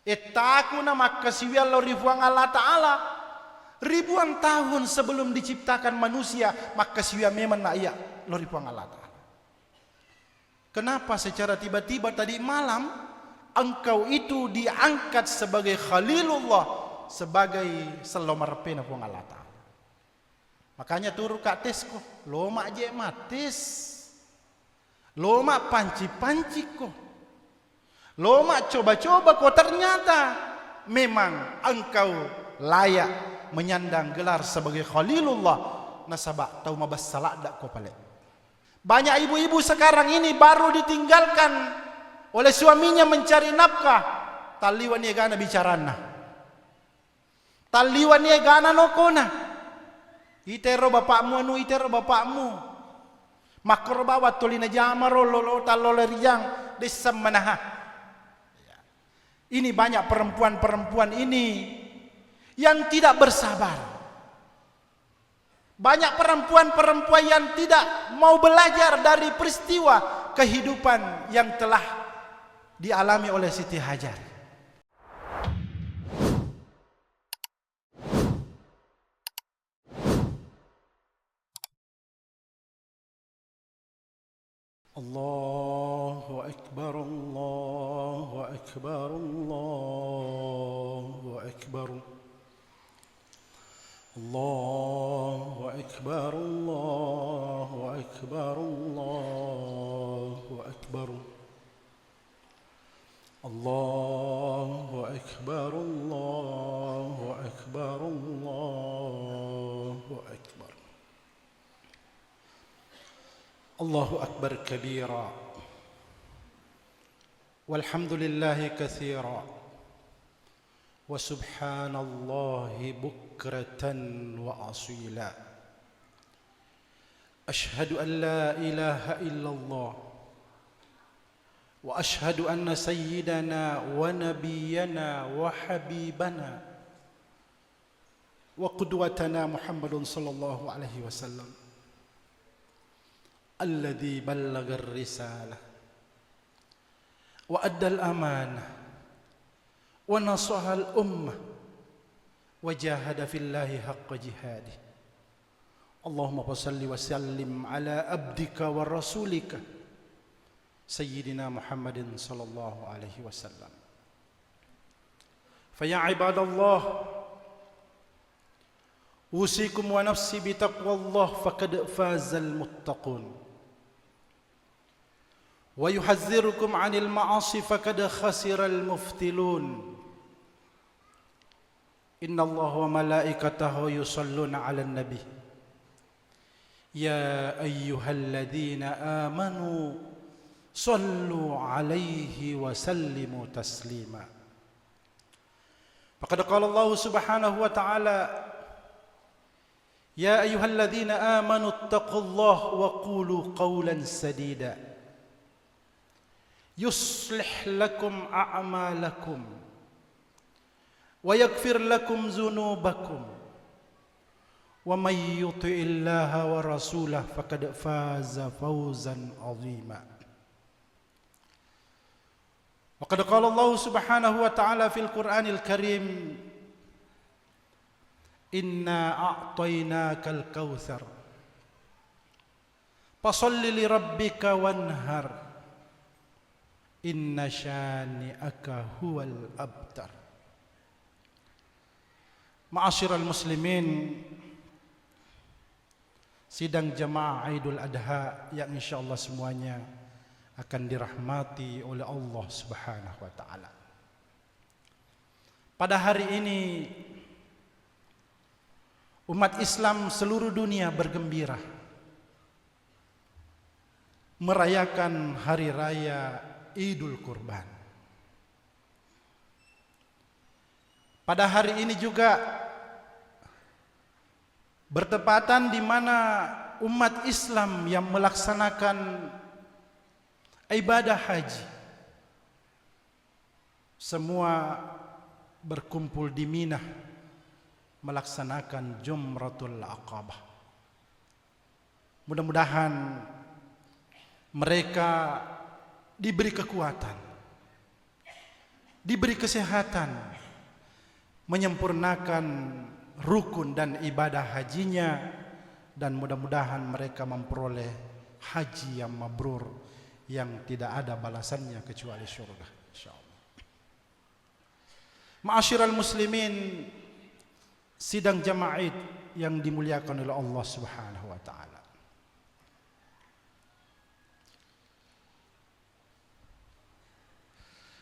Etakuna makasiwi Allah ribuan Allah Ta'ala. Ribuan tahun sebelum diciptakan manusia, makasiwi memang nak iya lo ribuan Allah Ta'ala. Kenapa secara tiba-tiba tadi malam engkau itu diangkat sebagai Khalilullah, sebagai selomar pena puang Allah Ta'ala. Makanya turu kak tes ko, loma je matis, loma panci-panci ko, loma coba-coba ko, ternyata memang engkau layak menyandang gelar sebagai Khalilullah. Nasabak tahu mabas salah dak ko pale. Banyak ibu-ibu sekarang ini baru ditinggalkan oleh suaminya mencari nafkah. Taliwan ye gana bicarana. Taliwan ye gana nokona. Itero bapakmu anu itero bapakmu. Makro bawa tolina jamaro lolo talole rijang desam manaha. Ini banyak perempuan-perempuan ini yang tidak bersabar. Banyak perempuan-perempuan yang tidak mau belajar dari peristiwa kehidupan yang telah dialami oleh Siti Hajar. Allahu Akbar, Allahu Akbar, Allahu Akbar. Allahu Akbar, Allahu Akbar, Allahu Akbar. Allahu Akbar, Allahu Akbar, Allahu Akbar. Allahu Akbar kabira. Walhamdulillahi katsira. Wa subhanallahi bukratan wa asila. Ashhadu an la ilaha illallah wa ashhadu anna sayyidana wa nabiyyana wa habibana wa qudwatana Muhammadun sallallahu alaihi wasallam alladhi ballagha ar-risalah wa adda al-amanah wa nasaha al-ummah wa jahada fillahi haqqa jihadih. Allahumma salli wa sallim ala abdika wa rasulika sayyidina Muhammadin sallallahu alaihi wasallam. Fa ya ibadallah, usikum wa nafsi bi taqwallah faqad fazal muttaqun. Wa yuhadhdhirukum 'anil ma'asi faqad khasiral muftilun. Inna Allah wa malaikatahu yusalluna 'alan nabi. Ya ayyuhalladzina amanu sallu 'alaihi wa sallimu taslima. Faqad qala Allah subhanahu wa ta'ala, Ya ayyuhalladzina amanu ittaqullaha wa qulu qawlan sadida. Yuslih lakum a'malakum wa yaghfir lakum dhunubakum wa may yuti'illaha wa rasulahu faqad faza fawzan 'azima. Wa qad qala Allah subhanahu wa ta'ala fil Qur'anil Karim, Inna a'tainakal kautsar fasholli li rabbika wanhar inna syani'aka huwal abtar. Ma'asyiral muslimin, sidang jamaah Idul Adha yang insyaallah semuanya akan dirahmati oleh Allah Subhanahu wa taala. Pada hari ini umat Islam seluruh dunia bergembira merayakan hari raya Idul Kurban. Pada hari ini juga bertepatan di mana umat Islam yang melaksanakan ibadah haji semua berkumpul di Mina melaksanakan Jumratul Aqabah. Mudah-mudahan mereka diberi kekuatan, diberi kesehatan, menyempurnakan rukun dan ibadah hajinya, dan mudah-mudahan mereka memperoleh haji yang mabrur yang tidak ada balasannya kecuali syurga, insyaallah. Ma'asyiral muslimin, sidang jamaah yang dimuliakan oleh Allah Subhanahu wa taala.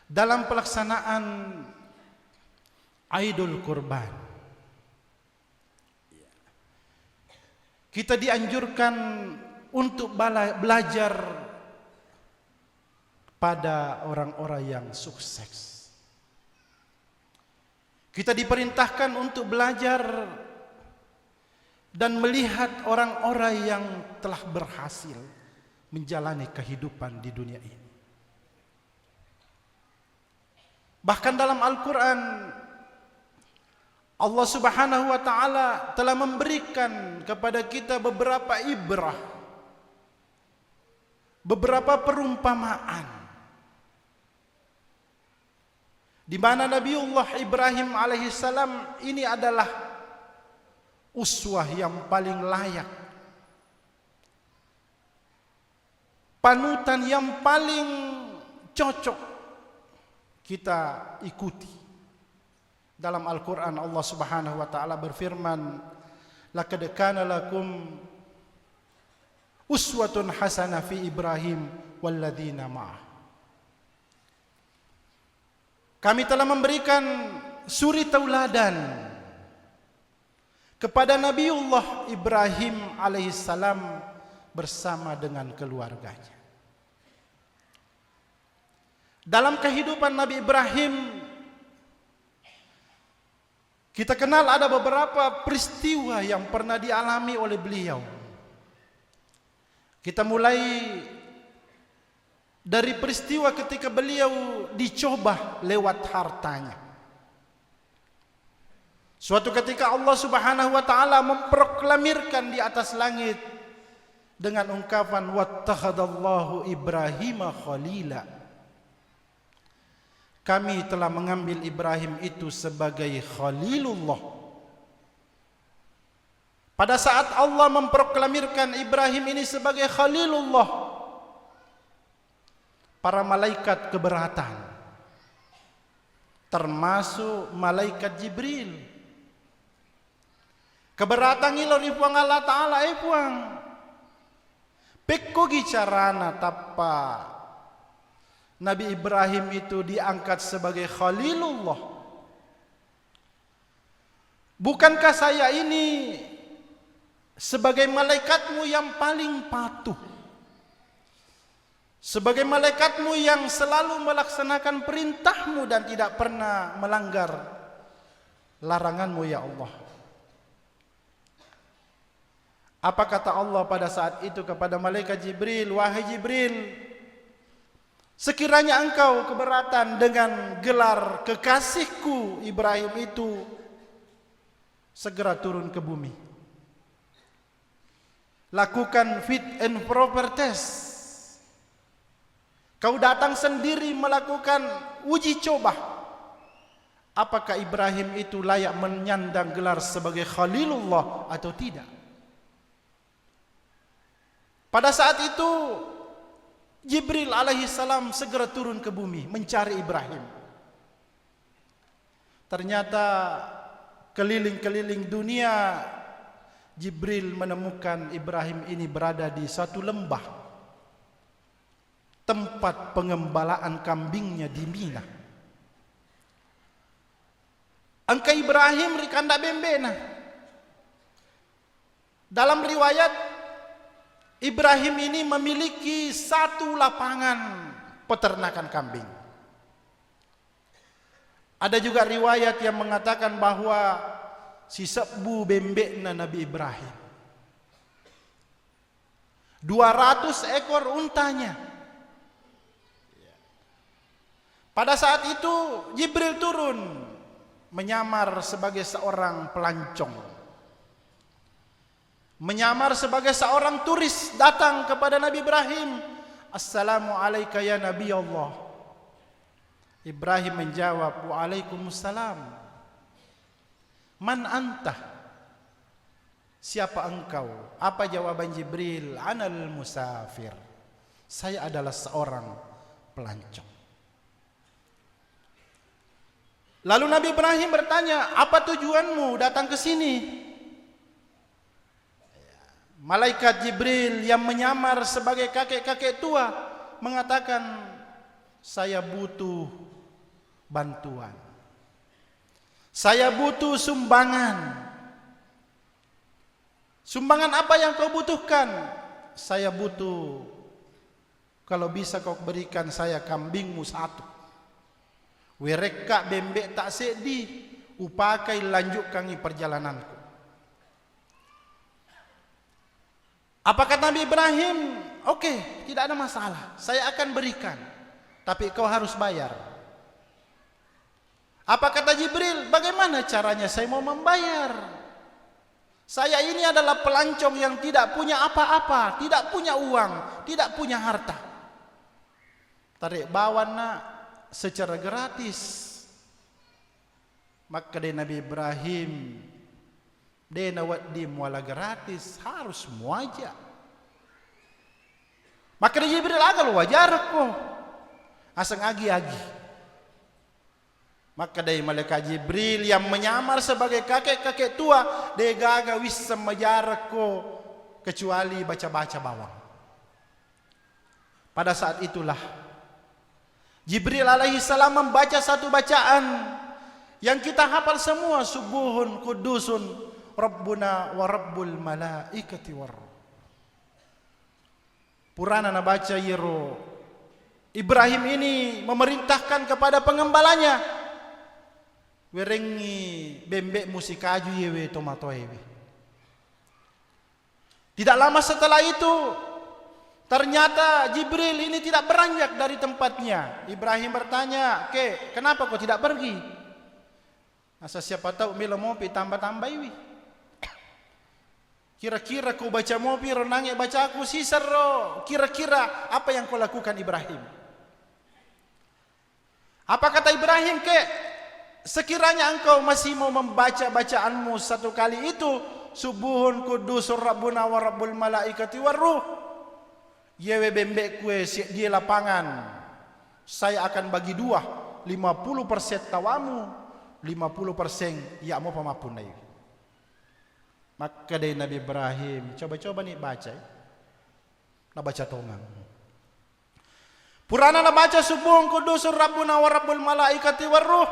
Dalam pelaksanaan Aidul Kurban, kita dianjurkan untuk belajar pada orang-orang yang sukses. Kita diperintahkan untuk belajar dan melihat orang-orang yang telah berhasil menjalani kehidupan di dunia ini. Bahkan dalam Al-Quran, Allah Subhanahu wa taala telah memberikan kepada kita beberapa ibrah, beberapa perumpamaan, di mana Nabiullah Ibrahim alaihissalam ini adalah uswah yang paling layak, panutan yang paling cocok kita ikuti. Dalam Al-Quran Allah Subhanahu wa taala berfirman, laqad kana lakum uswatun hasanah fi Ibrahim walladzina ma'ah. Kami telah memberikan suri tauladan kepada Nabiullah Ibrahim alaihissalam bersama dengan keluarganya. Dalam kehidupan Nabi Ibrahim, kita kenal ada beberapa peristiwa yang pernah dialami oleh beliau. Kita mulai dari peristiwa ketika beliau dicoba lewat hartanya. Suatu ketika Allah Subhanahu wa taala memproklamirkan di atas langit dengan ungkapan wattakhadallahu Ibrahima khalila. Kami telah mengambil Ibrahim itu sebagai Khalilullah. Pada saat Allah memproklamirkan Ibrahim ini sebagai Khalilullah, para malaikat keberatan, termasuk malaikat Jibril. Keberatan ngilor ipuang Allah Ta'ala ipuang. Pekko gicarana tappa Nabi Ibrahim itu diangkat sebagai Khalilullah. Bukankah saya ini sebagai malaikatmu yang paling patuh, sebagai malaikatmu yang selalu melaksanakan perintahmu dan tidak pernah melanggar laranganmu ya Allah? Apa kata Allah pada saat itu kepada malaikat Jibril? Wahai Jibril, sekiranya engkau keberatan dengan gelar kekasihku Ibrahim itu, segera turun ke bumi. Lakukan fit and proper test. Kau datang sendiri melakukan uji coba. Apakah Ibrahim itu layak menyandang gelar sebagai Khalilullah atau tidak? Pada saat itu Jibril alaihissalam segera turun ke bumi mencari Ibrahim. Ternyata keliling-keliling dunia, Jibril menemukan Ibrahim ini berada di satu lembah, tempat pengembalaan kambingnya di Mina. Angka Ibrahim rikanda bembena. Dalam riwayat, Ibrahim ini memiliki satu lapangan peternakan kambing. Ada juga riwayat yang mengatakan bahwa si sebu bembekna Nabi Ibrahim, 200 ekor untanya. Pada saat itu Jibril turun menyamar sebagai seorang pelancong, menyamar sebagai seorang turis, datang kepada Nabi Ibrahim. Assalamualaikum ya Nabi Allah. Ibrahim menjawab, "Waalaikumsalam. Man anta?" Siapa engkau? Apa jawaban Jibril? "Anal musafir." Saya adalah seorang pelancong. Lalu Nabi Ibrahim bertanya, "Apa tujuanmu datang ke sini?" Malaikat Jibril yang menyamar sebagai kakek-kakek tua mengatakan, "Saya butuh bantuan. Saya butuh sumbangan." "Sumbangan apa yang kau butuhkan?" "Saya butuh, kalau bisa kau berikan saya kambingmu satu. Wereka bembek tak sedi, upakai lanjutkan perjalananku." Apa kata Nabi Ibrahim? "Oke, tidak ada masalah, saya akan berikan, tapi kau harus bayar." Apa kata Jibril? "Bagaimana caranya saya mau membayar? Saya ini adalah pelancong yang tidak punya apa-apa, tidak punya uang, tidak punya harta." "Tarik bawa nak secara gratis." Maka dari Nabi Ibrahim, "Dia nawat di muala gratis, harus muaja." Maka dari Jibril, "Agal wajar ko, asang agi-agi." Maka dari malaikat Jibril yang menyamar sebagai kakek-kakek tua, dia gaga wis majar ko kecuali baca-baca bawang. Pada saat itulah Jibril alaihi salam membaca satu bacaan yang kita hafal semua, "Subuhun kudusun Rabbuna wa Rabbul malaikati war." Purana na baca yero, Ibrahim ini memerintahkan kepada pengembalanya, "Werengi bembek musikaju yewe tomato yewe." Tidak lama setelah itu, ternyata Jibril ini tidak beranjak dari tempatnya. Ibrahim bertanya, "Kenapa kau tidak pergi?" "Asa siapa tahu mila mopi tambah-tambah iwi. Kira-kira kau baca mopi ronangnya baca aku sisar ro. Kira-kira apa yang kau lakukan Ibrahim?" Apa kata Ibrahim? "Sekiranya engkau masih mau membaca bacaanmu satu kali itu, Subuhun kudusur Rabbuna wa Rabbul malaikati warruh, yewe bembek kue dia lapangan, saya akan bagi dua, 50% tawamu, 50% ya mau pemapun naik." Maka dari Nabi Ibrahim, coba-coba nih baca, nah baca tongang. Purana na baca Subuhun kudusur Rabbuna wa Rabbul malaikati warruh.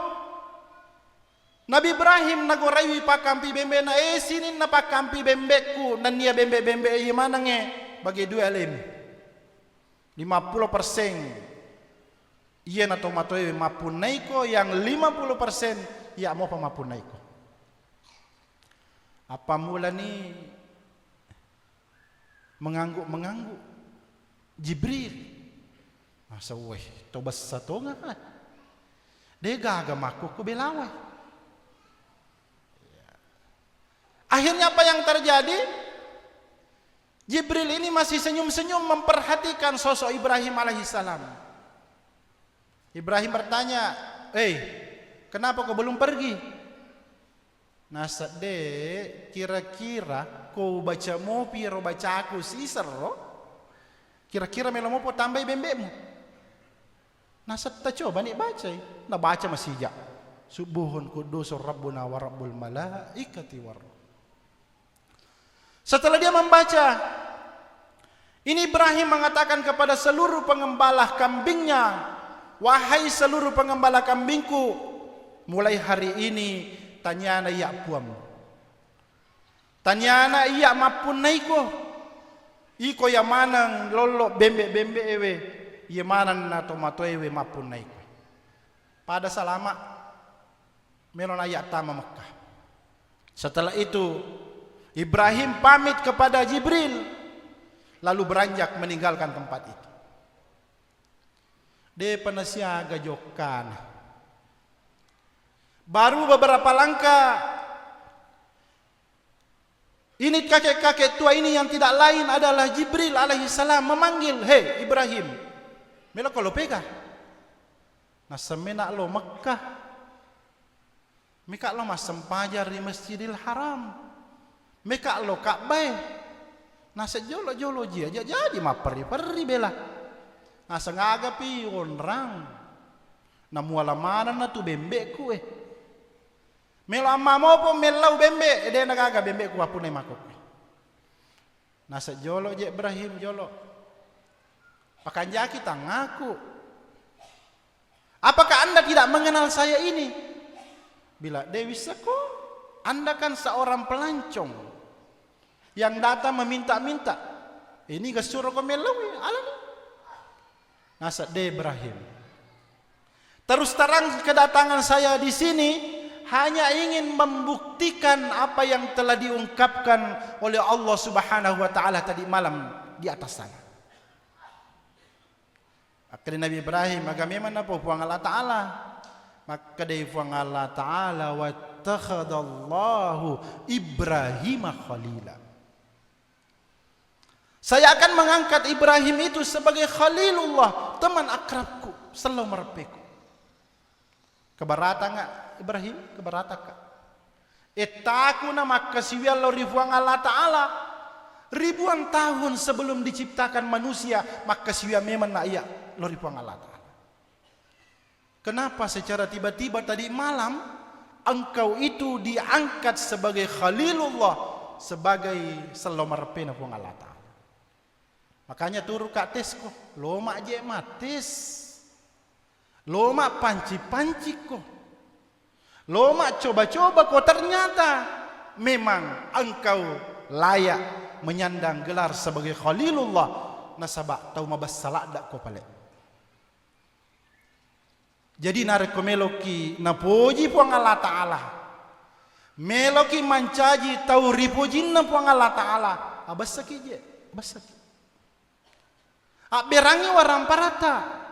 Nabi Ibrahim nagoraiwi pakampi bembe na sini na pakampi bembekku nan nia bembe-bembe mana nge bagi dua lem 50% iya na tomatoy mapunay ko, yang 50% iya mo pa mapunay ko. Apa mula ni mengangguk Jibril, masa weh tobas satu nga dia gagamaku ko belaway. Akhirnya apa yang terjadi? Jibril ini masih senyum-senyum memperhatikan sosok Ibrahim alaihissalam. Ibrahim bertanya, kenapa kau belum pergi?" "Nasa de, kira-kira kau baca mopi ro baca aku sisar ro? Kira-kira melo mo po tambay bembekmu?" "Nasa ta coba nih baca." Nah baca masih ja. Subuhun kudusur Rabbuna wa Rabbul malaikati war. Setelah dia membaca, ini Ibrahim mengatakan kepada seluruh pengembala kambingnya, "Wahai seluruh pengembala kambingku, mulai hari ini tanyana iya puam, tanyana iya mapun naiko, iko yamanang lolo bembe-bembe ewe, yamanan na tomato ewe mapun naiko." Pada salama meron ayat tama Mekah. Setelah itu Ibrahim pamit kepada Jibril, lalu beranjak meninggalkan tempat itu. Dia penasiaga jokan. Baru beberapa langkah, ini kakek-kakek tua ini yang tidak lain adalah Jibril alaihissalam memanggil, "Hei Ibrahim, melo kalau pega, Nasemena lo Mekah. Mika lo masem pajar di Masjidil Haram. Mika lo Ka'bah. Nasa jolo-jolo aja jadi ma peri bela. Nasa ngagapi onrang. Namuala mana na tu bembe ku Melo amma mo po melau bembe ede nagaga bembe ku apune makok. Nasa jolo je Ibrahim jolo. Pakanja kita ngaku. Apakah Anda tidak mengenal saya ini? Bila Dewi Seko, Anda kan seorang pelancong yang datang meminta-minta. Ini gasuruh ko melau alani. Nasa de Ibrahim. Terus terang kedatangan saya di sini hanya ingin membuktikan apa yang telah diungkapkan oleh Allah Subhanahu wa taala tadi malam di atas sana. Akhirnya Nabi Ibrahim agama mana po puang Allah taala. Maka dari puang Allah taala wa takhadallahu Ibrahim khalila. Saya akan mengangkat Ibrahim itu sebagai khalilullah, teman akrabku, selalu merpeku. Kebarata enggak Ibrahim? Kebarata kak? Etaku nama kasiwian lo ribuan Allah Ta'ala. Ribuan tahun sebelum diciptakan manusia, maka kasiwian memang nak iya lo ribuan Allah Ta'ala. Kenapa secara tiba-tiba tadi malam engkau itu diangkat sebagai khalilullah, sebagai selomar pena puang Allah Ta'ala? Makanya turu kak tesko, lo mak je matis. Lo mak panci-panci ko. Lo mak coba-coba ko, ternyata memang engkau layak menyandang gelar sebagai khalilullah. Nasabak tau mabas salak dak ko pale. Jadi narik ko meloki napuji puang Allah Ta'ala. Meloki mancaji tau ripujin na puang Allah Ta'ala. Abasaki je, abasaki. Berangi warang parata.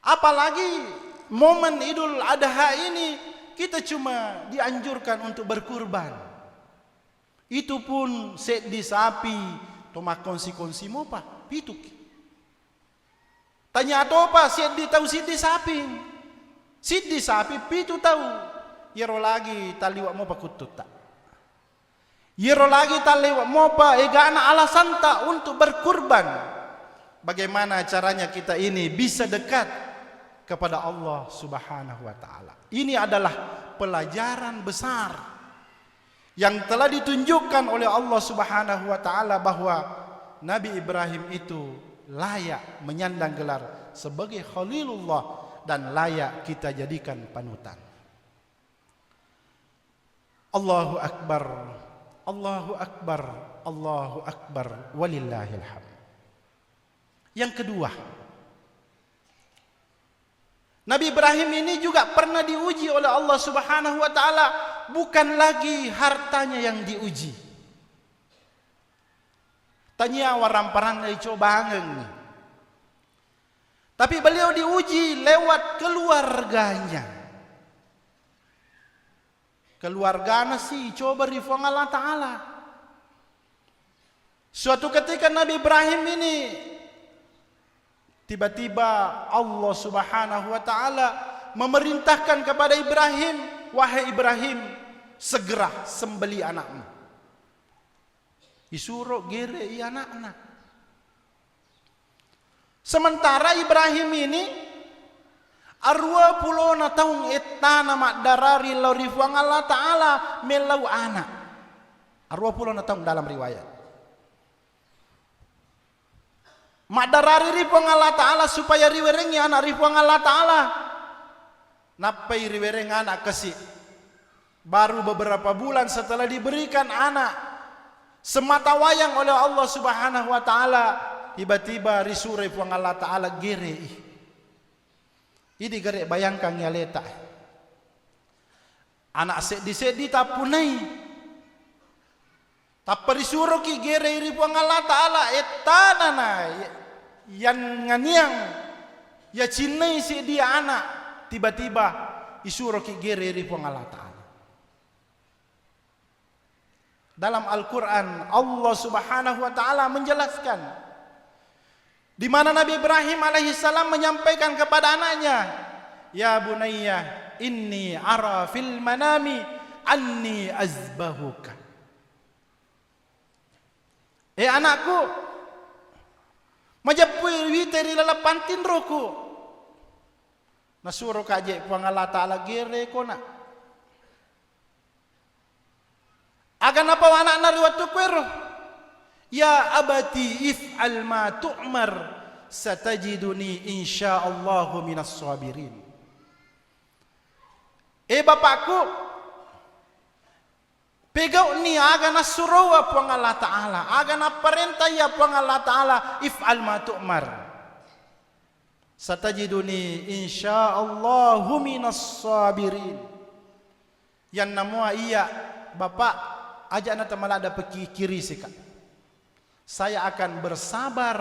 Apalagi momen Idul Adha ini kita cuma dianjurkan untuk berkurban. Itu pun set di sapi, tomak konsi-konsi mo pa, pituk. Tanya atau apa, set di tahu set di sapi. Set di sapi pitu tahu. Yero lagi taliwak mo pa kutut tak. Yero lagi taliwak mo pa egana alasan tak untuk berkurban. Bagaimana caranya kita ini bisa dekat kepada Allah Subhanahu wa taala. Ini adalah pelajaran besar yang telah ditunjukkan oleh Allah Subhanahu wa taala bahwa Nabi Ibrahim itu layak menyandang gelar sebagai khalilullah dan layak kita jadikan panutan. Allahu akbar. Allahu akbar. Allahu akbar walillahil hamd. Yang kedua, Nabi Ibrahim ini juga pernah diuji oleh Allah Subhanahu wa taala, bukan lagi hartanya yang diuji. Tanya warang-parang dari cobaan. Tapi beliau diuji lewat keluarganya. Keluarganya sih coba rifuang Allah Ta'ala. Suatu ketika Nabi Ibrahim ini tiba-tiba Allah Subhanahu wa taala memerintahkan kepada Ibrahim, wahai Ibrahim, segera sembeli anakmu. Disuruh gere anaknya. Sementara Ibrahim ini arwa pulona taung etana mak darari lorifuang Allah taala melau anak. Arwa pulona taung dalam riwayat. Madarari ripuang Allah Ta'ala supaya riwerengi anak ripuang Allah Ta'ala. Napai riwereng anak kasih. Baru beberapa bulan setelah diberikan anak semata wayang oleh Allah Subhanahu wa taala, tiba-tiba risu ripuang Allah Ta'ala gere. Ini gere bayangkan ya leta. Anak sedi tapunai. Tapi disuruh ki gere ripuang Allah Ta'ala etanana yang nganiang ya cinai si dia anak, tiba-tiba disuruh ki gere ripuang Allah Ta'ala. Dalam Al-Quran Allah Subhanahu wa taala menjelaskan di mana Nabi Ibrahim alaihissalam menyampaikan kepada anaknya, ya bunayya inni ara fil manami anni azbahuka. Anakku, majapui witeri lalapantin roku. Nasuro kaje puang Allah Ta'ala gere ko na. Agan apa anak nari watu kwero? Ya abati if'al ma tu'mar satajiduni insyaallahu minas sabirin. Bapakku, pegau ni aga nasuruwa puang Allah Ta'ala, aga na perintah ya puang Allah Ta'ala, if'al ma tu'mar satajiduni insyaallahu minas sabirin. Yang namua iya bapak ajak na tamala ada peki kiri sika. Saya akan bersabar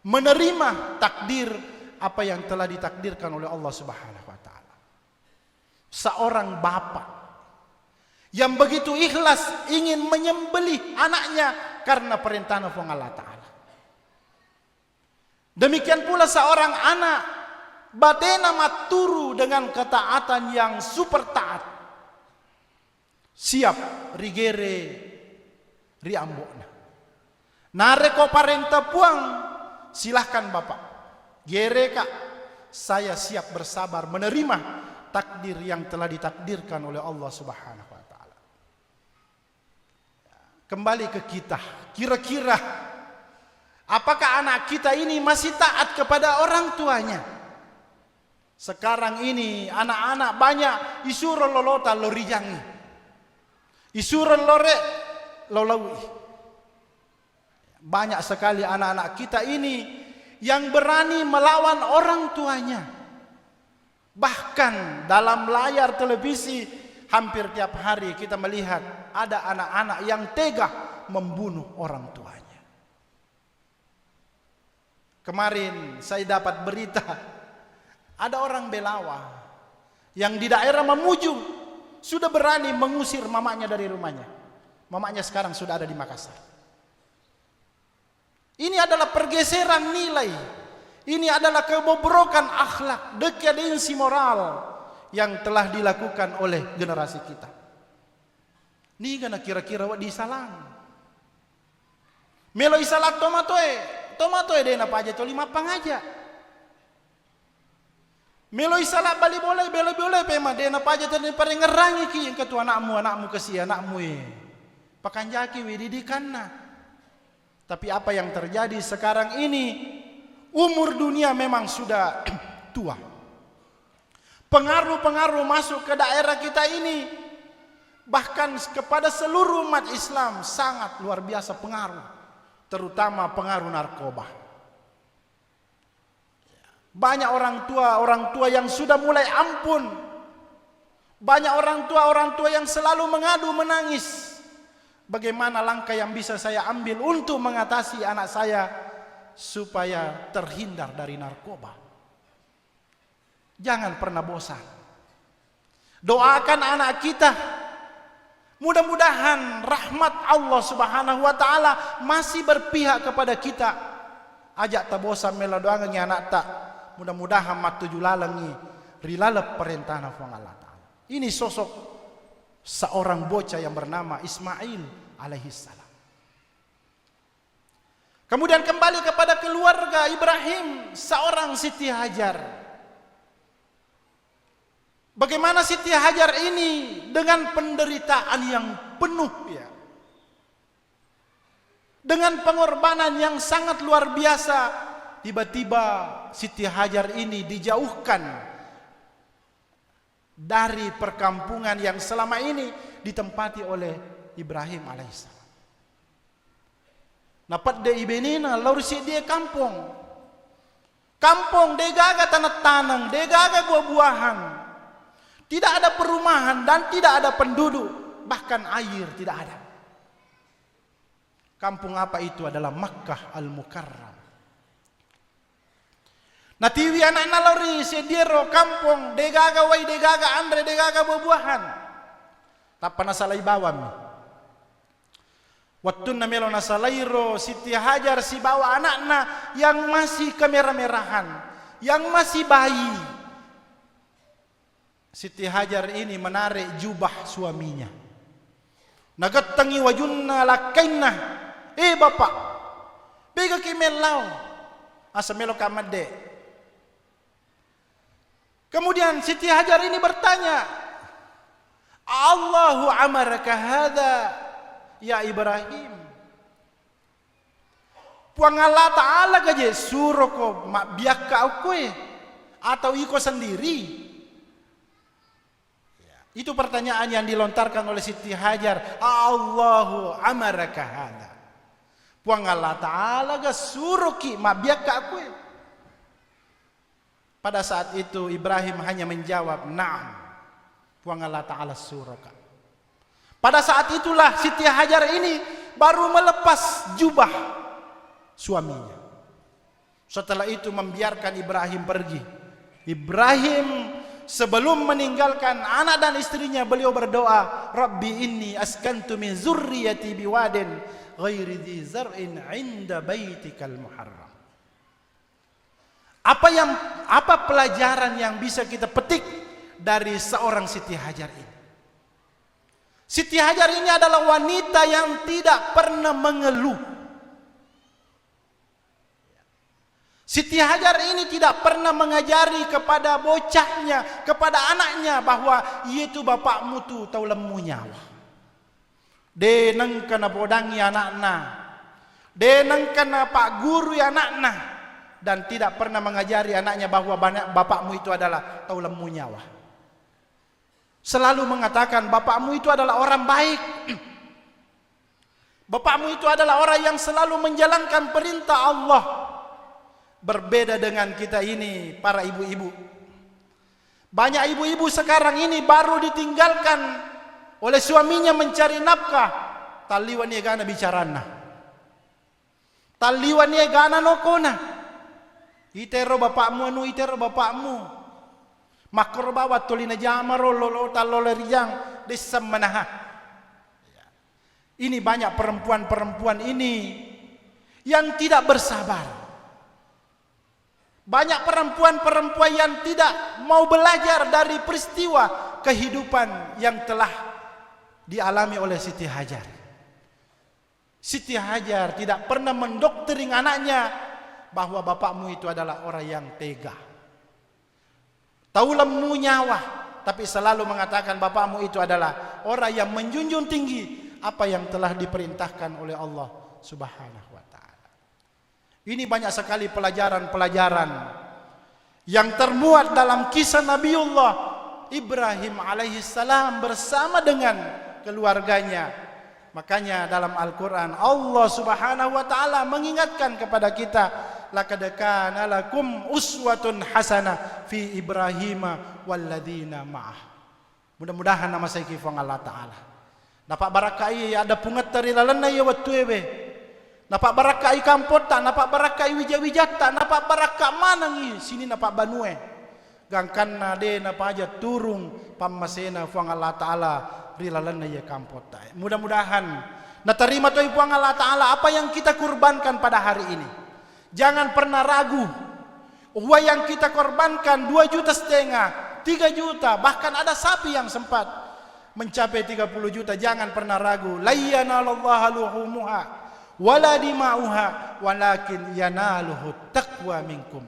menerima takdir apa yang telah ditakdirkan oleh Allah Subhanahu wa taala. Seorang bapak yang begitu ikhlas ingin menyembelih anaknya karena perintah Allah Ta'ala. Demikian pula seorang anak batena maturu dengan ketaatan yang super taat. Siap rigere riambona. Nareko parenta puang, silahkan bapak. Gere kak, saya siap bersabar menerima takdir yang telah ditakdirkan oleh Allah Subhanahu wa taala. Kembali ke kita, kira-kira apakah anak kita ini masih taat kepada orang tuanya? Sekarang ini anak-anak banyak isuron lolota lorijangi, isuron lore lolawi. Banyak sekali anak-anak kita ini yang berani melawan orang tuanya. Bahkan dalam layar televisi hampir tiap hari kita melihat ada anak-anak yang tega membunuh orang tuanya. Kemarin saya dapat berita ada orang Belawa yang di daerah Mamuju sudah berani mengusir mamanya dari rumahnya. Mamanya sekarang sudah ada di Makassar. Ini adalah pergeseran nilai. Ini adalah kebobrokan akhlak, dekadensi moral yang telah dilakukan oleh generasi kita. Ni kana kira-kira wa di salang. Melo isalat tomatoe dena paja to lima pangaja. Melo isalat bali boleh pema dena paja to pare ngerangi ki yang ketua anakmu kesi anakmu pakanjaki wi didikanna. Tapi apa yang terjadi sekarang ini, umur dunia memang sudah tua. Pengaruh-pengaruh masuk ke daerah kita ini, bahkan kepada seluruh umat Islam sangat luar biasa pengaruh. Terutama pengaruh narkoba. Banyak orang tua yang sudah mulai ampun. Banyak orang tua yang selalu mengadu menangis. Bagaimana langkah yang bisa saya ambil untuk mengatasi anak saya supaya terhindar dari narkoba. Jangan pernah bosan. Doakan anak kita. Mudah-mudahan rahmat Allah Subhanahu wa taala masih berpihak kepada kita. Ajak ta bosan mela doangan anak tak. Mudah-mudahan mat tuju lalengi rilalep perintah Allah taala. Ini sosok seorang bocah yang bernama Ismail alaihissalam. Kemudian kembali kepada keluarga Ibrahim, seorang Siti Hajar. Bagaimana Siti Hajar ini dengan penderitaan yang penuh ya. Dengan pengorbanan yang sangat luar biasa, tiba-tiba Siti Hajar ini dijauhkan dari perkampungan yang selama ini ditempati oleh Ibrahim alaihissalam. Napat de ibenina laursi dia kampung. Kampung de gaga tanah-tanang, de gaga buah-buahan. Tidak ada perumahan dan tidak ada penduduk, bahkan air tidak ada. Kampung apa itu? Adalah Makkah Al-Mukarram. Natiwi anak nalori sediero kampung degaga wai degaga andre degaga buah-buahan. Tak pernah salah bawam. Wattuna melona salairo Siti Hajar si bawa anaknya yang masih kemerah-merahan, yang masih bayi. Siti Hajar ini menarik jubah suaminya. Nagatangi wajunna lakainna. Bapak, bega kimelau. Asa melo kamade. Kemudian Siti Hajar ini bertanya, Allahu amaraka hadha ya Ibrahim. Puang Allah Ta'ala gaje suruh ko mak biak kau kue atau iko sendiri. Itu pertanyaan yang dilontarkan oleh Siti Hajar. Allahu amaraka hadha. Puang Allah Ta'ala ga suruh ki mak biak kau kue. Pada saat itu Ibrahim hanya menjawab, "Na'am." Puang Allah Ta'ala suruh ka. Pada saat itulah Siti Hajar ini baru melepas jubah suaminya. Setelah itu membiarkan Ibrahim pergi. Ibrahim sebelum meninggalkan anak dan istrinya, beliau berdoa, Rabbi inni askantu min zurriyati biwadin ghairi dhi zar'in 'inda baitikal muharram. Apa pelajaran yang bisa kita petik dari seorang Siti Hajar ini? Siti Hajar ini adalah wanita yang tidak pernah mengeluh. Siti Hajar ini tidak pernah mengajari kepada bocahnya, kepada anaknya bahwa itu bapakmu tu tahu lemu nyawa. Deneng kena bodangi anaknya, deneng kena pak guru anaknya, dan tidak pernah mengajari anaknya bahwa bapakmu itu adalah tahu lemu nyawa. Selalu mengatakan bapakmu itu adalah orang baik. Bapakmu itu adalah orang yang selalu menjalankan perintah Allah. Berbeda dengan kita ini, para ibu-ibu. Banyak ibu-ibu sekarang ini baru ditinggalkan oleh suaminya mencari nafkah. Taliwan ye gana bicarana. Taliwan ye gana nokona. Itero bapakmu anu itero bapakmu. Makro bawa tolina jamaro lolo talole rijang desa manaha. Ini banyak perempuan-perempuan ini yang tidak bersabar. Banyak perempuan-perempuan yang tidak mau belajar dari peristiwa kehidupan yang telah dialami oleh Siti Hajar. Siti Hajar tidak pernah mendoktrin anaknya bahwa bapakmu itu adalah orang yang tega. Tahu lemu nyawa, tapi selalu mengatakan bapakmu itu adalah orang yang menjunjung tinggi apa yang telah diperintahkan oleh Allah Subhanahu wa Ta'ala. Ini banyak sekali pelajaran-pelajaran yang termuat dalam kisah Nabiullah Ibrahim alaihissalam bersama dengan keluarganya. Makanya dalam Al-Quran Allah Subhanahu wa Ta'ala mengingatkan kepada kita, laqad kana lakum uswatun hasanah fi Ibrahim walladzina ma'ah. Mudah-mudahan nama saya kifang Allah Ta'ala dapat barakai ada pungat tari lalana ya waktu ebe. Dapat barakai kampota, dapat barakai wija-wijata, dapat barakai manangi sini dapat banue. Gangkan nade napa aja turung pamasena fuang Allah Ta'ala rilalana ya kampota. Mudah-mudahan naterima tu fuang Allah Ta'ala apa yang kita kurbankan pada hari ini. Jangan pernah ragu. Uang yang kita korbankan 2,5 juta, 3 juta, bahkan ada sapi yang sempat mencapai 30 juta. Jangan pernah ragu. La yanalallaha luhumuha wala dima'uha walakin yanaluhu taqwa minkum.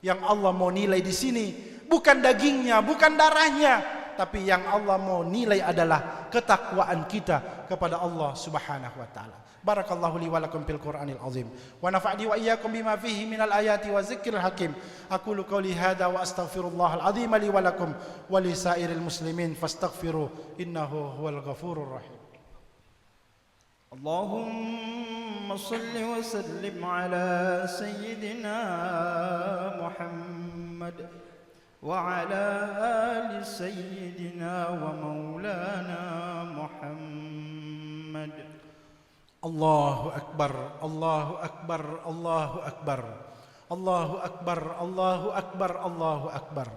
Yang Allah mau nilai di sini bukan dagingnya, bukan darahnya, tapi yang Allah mau nilai adalah ketakwaan kita kepada Allah Subhanahu wa Ta'ala. Barakallahu li wa lakum fil Qur'anil azim wa nafa'ni wa iyyakum bima fihi minal ayati wa zikril hakim. Aqulu qawli hadha wa astaghfirullahal azim li wa lakum wa li sairil muslimin fastaghfiru innahu huwal ghafurur rahim. Allahumma salli wa sallim ala sayyidina Muhammad wa ala ali sayyidina wa maulana Muhammad. Allahu Akbar, Allahu Akbar, Allahu Akbar, Allahu Akbar, Allahu Akbar, Allahu Akbar,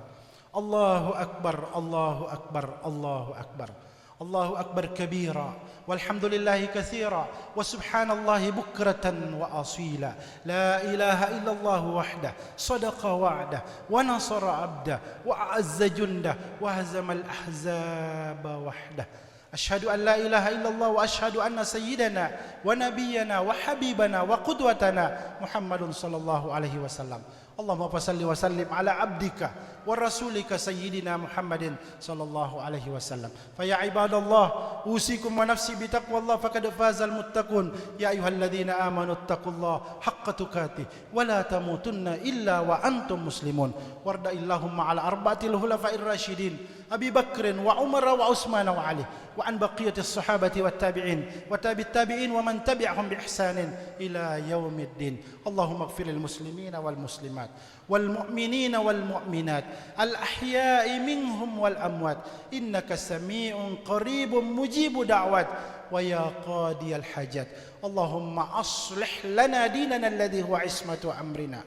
Allahu Akbar, Allahu Akbar, Allahu Akbar, Allahu akbar kabira, walhamdulillahi katsira, wa subhanallahi bukratan wa asila. La ilaha illallah wahdah, sadaqa wa'dah, wa nasara 'abdah, wa a'azza jundah, wa hazamal ahzaba wahdah. Asyhadu an la ilaha illallah wa asyhadu anna sayyidana wa nabiyyana wa habibana wa qudwatana Muhammadun sallallahu alaihi wasallam. Allahumma salli wa sallim ala abdika wa rasulika sayyidina Muhammadin sallallahu alaihi wasallam. Fa ya ibadallah, usikum wa nafsi bi taqwallah faqad fazal muttaqun. Ya ayyuhalladzina amanu taqullaha haqqa tuqatih wa la tamutunna illa wa antum muslimun. Warda illahumma ala arba'atil khulafa'ir rasyidin Abi Bakrin wa Umar wa Utsman wa Ali wa an baqiyatis sahabati wat tabi'in wa tabi'it tabi'in wa man tabi'ahum bi ihsanin ila yaumiddin. Allahumma ighfir lil muslimina wal muslimat wal mu'minina wal mu'minat al ahya'i minhum wal amwat innaka sami'un qaribun mujibu da'wat wa ya qadiyal hajat. Allahumma aslih lana dinana alladhi huwa ismatu amrina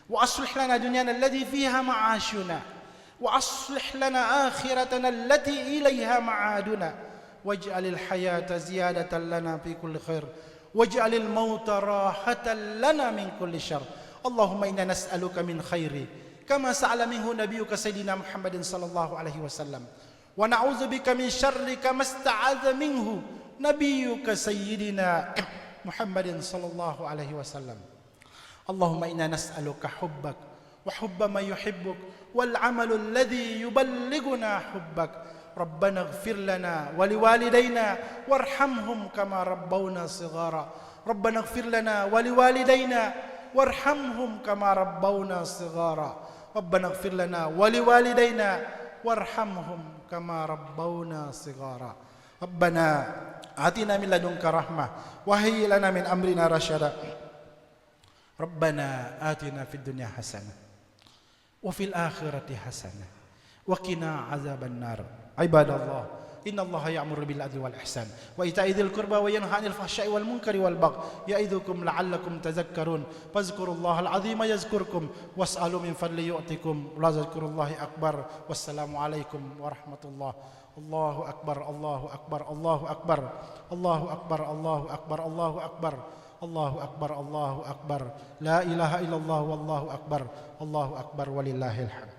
wa aslih lana dunyana alladhi fiha ma'ashuna وأصلح لنا آخرتنا التي إليها معادنا واجعل الحياة زيادة لنا في كل خير واجعل الموت راحة لنا من كل شر. اللهم إنا نسألك من خير كما سأل منه نبيك سيدنا محمد صلى الله عليه وسلم ونعوذ بك من شر كما استعاذ منه نبيك سيدنا محمد صلى الله عليه وسلم. اللهم إنا نسألك حبك وحب من يحبك والعمل الذي يبلغنا حبك. ربنا اغفر لنا ولوالدينا وارحمهم كما ربونا صغارا. ربنا اغفر لنا ولوالدينا وارحمهم كما ربونا صغارا. ربنا اغفر لنا ولوالدينا وارحمهم كما ربونا صغارا. ربنا آتنا من لدنك رحمة وهيئ لنا من أمرنا رشدا. ربنا آتنا في الدنيا حسنة وفي الآخرة حسنة وقنا عذاب النار. عباد الله، إن الله يأمر بالعدل والإحسان وإيتاء ذي القربى وينهى عن الفحشاء والمنكر والبغي يعظكم لعلكم تذكرون. فاذكروا الله العظيم يذكركم واسألوا من فضله يؤتكم ولذكر الله أكبر. والسلام عليكم ورحمة الله. الله أكبر الله أكبر الله أكبر الله أكبر الله أكبر الله أكبر الله أكبر الله أكبر. لا إله إلا الله والله أكبر الله أكبر ولله الحمد.